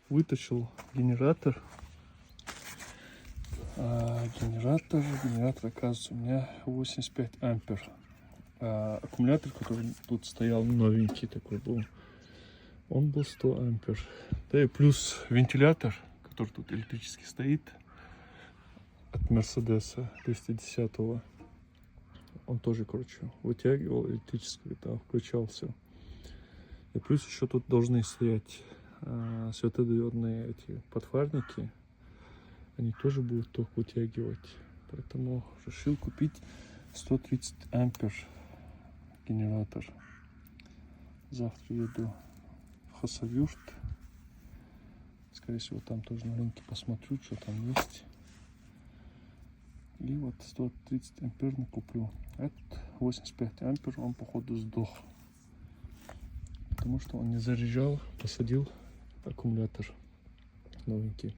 вытащил генератор. Генератор, оказывается, у меня 85 ампер. Аккумулятор, который тут стоял, новенький такой был, он был 100 ампер. Да и плюс вентилятор, который тут электрически стоит, от Мерседеса 210-го. Он тоже, короче, вытягивал электрическую, там, включал все. И плюс еще тут должны стоять светодиодные эти подфарники. Они тоже будут ток вытягивать. Поэтому решил купить 130 ампер генератор. Завтра еду в Хасавюрт. Скорее всего, там тоже на рынке посмотрю, что там есть. И вот 130 амперный куплю. Этот 85 ампер, он походу сдох. Потому что он не заряжал, посадил аккумулятор новенький.